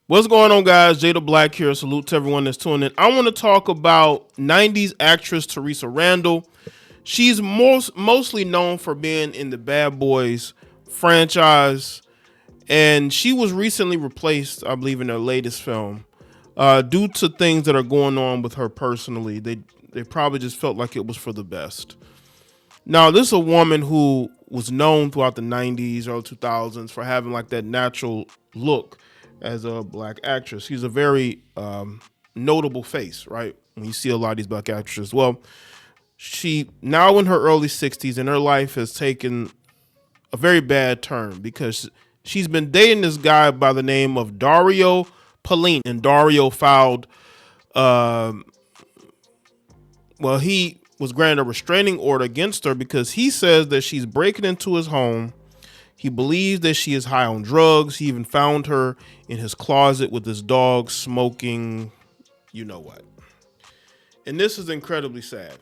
What's going on, guys? Jay the Black here. Salute to everyone that's tuning in. I want to talk about 90s actress Theresa Randle. She's mostly known for being in the Bad Boys franchise, and she was recently replaced, I believe, in her latest film due to things that are going on with her personally. They probably just felt like it was for the best. Now, this is a woman who was known throughout the 90s, early 2000s for having like that natural look as a black actress. She's a very notable face, right? When you see a lot of these black actresses. Well, she now in her early 60s and her life has taken a very bad turn because she's been dating this guy by the name of Dario Paolini. And Dario filed, he was granted a restraining order against her because he says that she's breaking into his home. He believes that she is high on drugs. He even found her in his closet with his dog smoking, you know what. And this is incredibly sad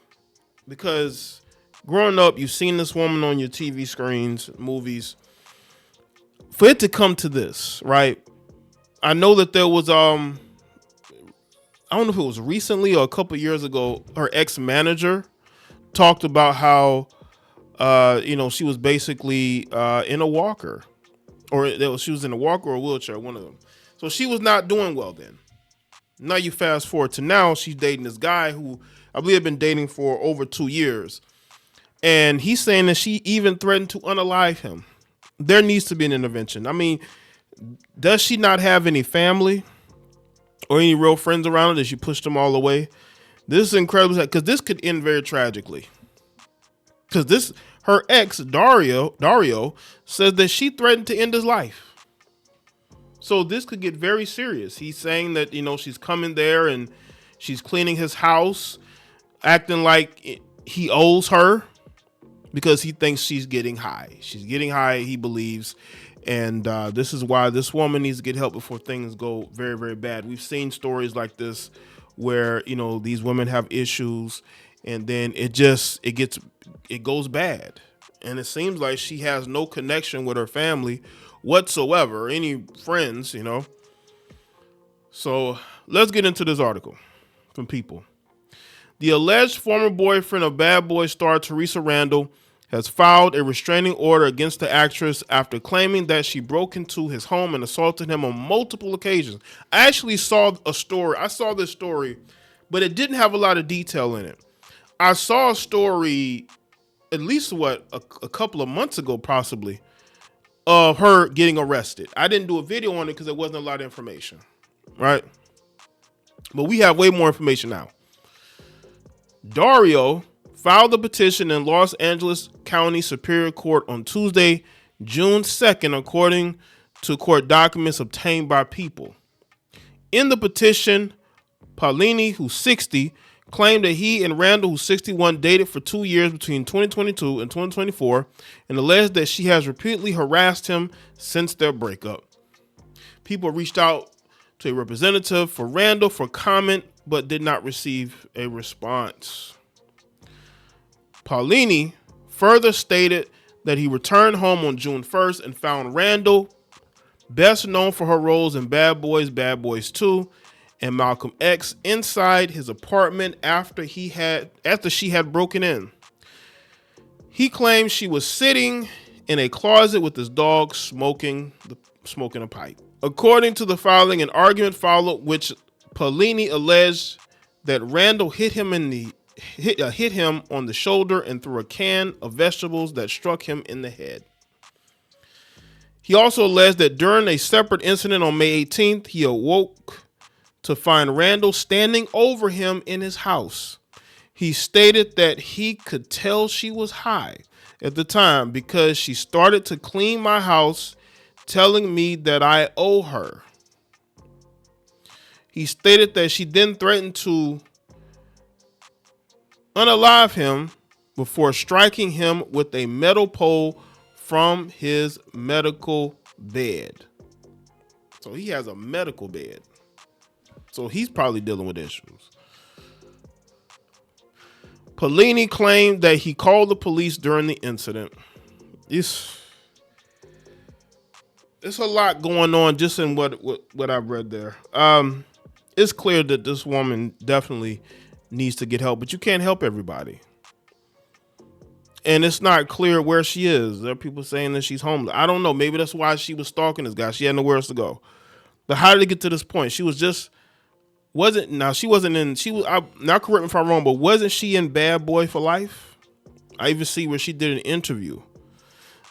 because growing up, you've seen this woman on your TV screens, movies. For it to come to this, right? I know that there was, I don't know if it was recently or a couple years ago, her ex-manager talked about how she was basically in a walker, or she was in a walker or a wheelchair, one of them. So she was not doing well then. Now you fast forward to now, she's dating this guy who I believe had been dating for over 2 years. And he's saying that she even threatened to unalive him. There needs to be an intervention. I mean, does she not have any family or any real friends around her that she pushed them all away? This is incredible because this could end very tragically. Because her ex, Dario, says that she threatened to end his life. So this could get very serious. He's saying that, she's coming there and she's cleaning his house, acting like he owes her because he thinks she's getting high. She's getting high, he believes. And this is why this woman needs to get help before things go very, very bad. We've seen stories like this where, these women have issues and then it goes bad. And it seems like she has no connection with her family whatsoever, any friends, So let's get into this article from People. The alleged former boyfriend of Bad Boys star Theresa Randle has filed a restraining order against the actress after claiming that she broke into his home and assaulted him on multiple occasions. I actually saw a story. I saw this story, but it didn't have a lot of detail in it. I saw a story at least a couple of months ago, possibly, of her getting arrested. I didn't do a video on it because there wasn't a lot of information, right? But we have way more information now. Dario filed a petition in Los Angeles County Superior Court on Tuesday, June 2nd, according to court documents obtained by People. In the petition, Paolini, who's 60, claimed that he and Randle, who's 61, dated for 2 years between 2022 and 2024 and alleged that she has repeatedly harassed him since their breakup. People reached out to a representative for Randle for comment but did not receive a response. Paolini further stated that he returned home on June 1st and found Randle, best known for her roles in Bad Boys 2, and Malcolm X, inside his apartment after she had broken in. He claimed she was sitting in a closet with his dog smoking a pipe. According to the filing, an argument followed which Paolini alleged that Randle hit him on the shoulder and threw a can of vegetables that struck him in the head. He also alleged that during a separate incident on May 18th, he awoke to find Randle standing over him in his house. He stated that he could tell she was high at the time because she started to clean my house, telling me that I owe her. He stated that she then threatened to unalive him before striking him with a metal pole from his medical bed. So he has a medical bed. So he's probably dealing with issues. Paolini claimed that he called the police during the incident. it's a lot going on just in what I've read there. It's clear that this woman definitely needs to get help, but you can't help everybody. And it's not clear where she is. There are people saying that she's homeless. I don't know. Maybe that's why she was stalking this guy. She had nowhere else to go. But how did it get to this point? She was just she wasn't in. She was. Now correct me if I'm wrong, but wasn't she in Bad Boy for Life? I even see where she did an interview.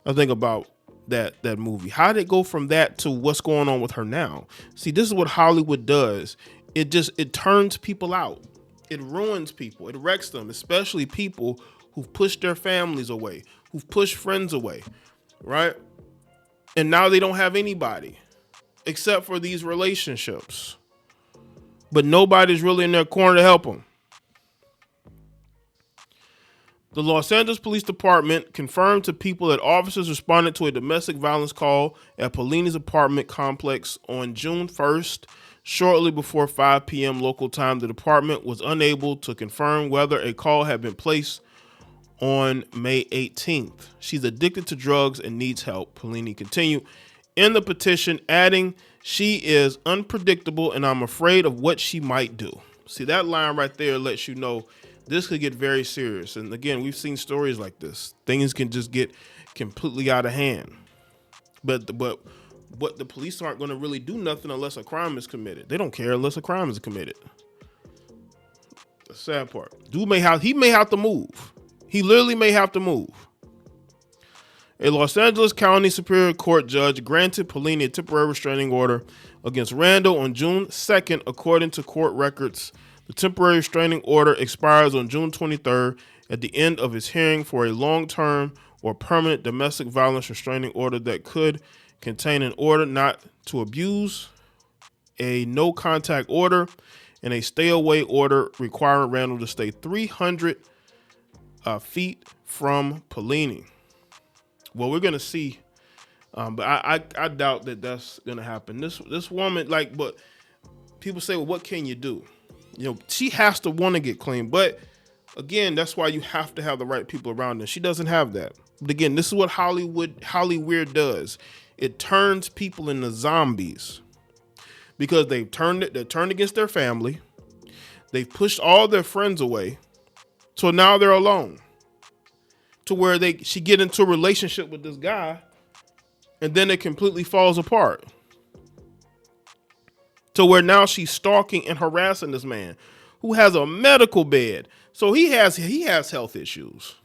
I think about that movie. How did it go from that to what's going on with her now? See, this is what Hollywood does. It turns people out. It ruins people. It wrecks them, especially people who've pushed their families away, who've pushed friends away, right? And now they don't have anybody except for these relationships. But nobody's really in their corner to help them. The Los Angeles Police Department confirmed to people that officers responded to a domestic violence call at Polini's apartment complex on June 1st. Shortly before 5 p.m. local time, the department was unable to confirm whether a call had been placed on May 18th. She's addicted to drugs and needs help, Polini continued in the petition, adding, "She is unpredictable and I'm afraid of what she might do." See, that line right there lets you know this could get very serious. And again, we've seen stories like this. Things can just get completely out of hand. But the police aren't going to really do nothing unless a crime is committed. They don't care unless a crime is committed. The sad part. He may have to move. He literally may have to move. A Los Angeles County Superior Court judge granted Polini a temporary restraining order against Randle on June 2nd, according to court records. The temporary restraining order expires on June 23rd at the end of his hearing for a long-term or permanent domestic violence restraining order that could contain an order not to abuse, a no-contact order, and a stay-away order requiring Randle to stay 300 feet from Polini. Well, we're gonna see, but I doubt that that's gonna happen. This woman, but people say, well, what can you do? She has to want to get clean, but again, that's why you have to have the right people around her. She doesn't have that. But again, this is what Hollywood does. It turns people into zombies because they're turned against their family. They've pushed all their friends away, so now they're alone. To where she get into a relationship with this guy, and then it completely falls apart. To where now she's stalking and harassing this man who has a medical bed. So he has health issues.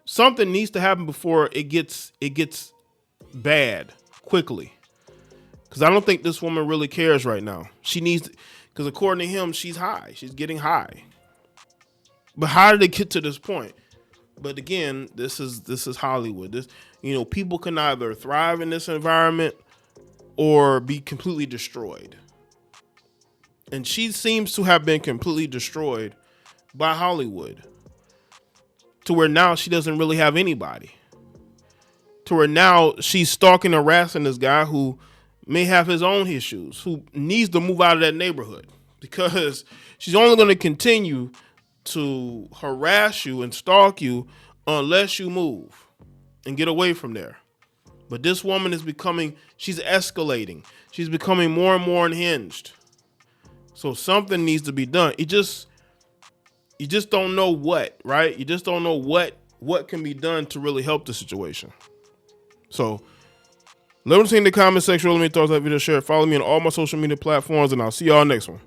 Something needs to happen before it gets bad quickly. Because I don't think this woman really cares right now. She needs, because according to him, she's high. She's getting high. But how did it get to this point? But again, this is Hollywood. People can either thrive in this environment or be completely destroyed. And she seems to have been completely destroyed by Hollywood. To where now she doesn't really have anybody. To where now she's stalking and harassing this guy who may have his own issues, who needs to move out of that neighborhood. Because she's only going to continue to harass you and stalk you unless you move and get away from there. But this woman she's escalating. She's becoming more and more unhinged. So something needs to be done. You just don't know what, right? You just don't know what can be done to really help the situation. So let me know in the comment section. Let me thoughts on that video, share it. Follow me on all my social media platforms, and I'll see y'all next one.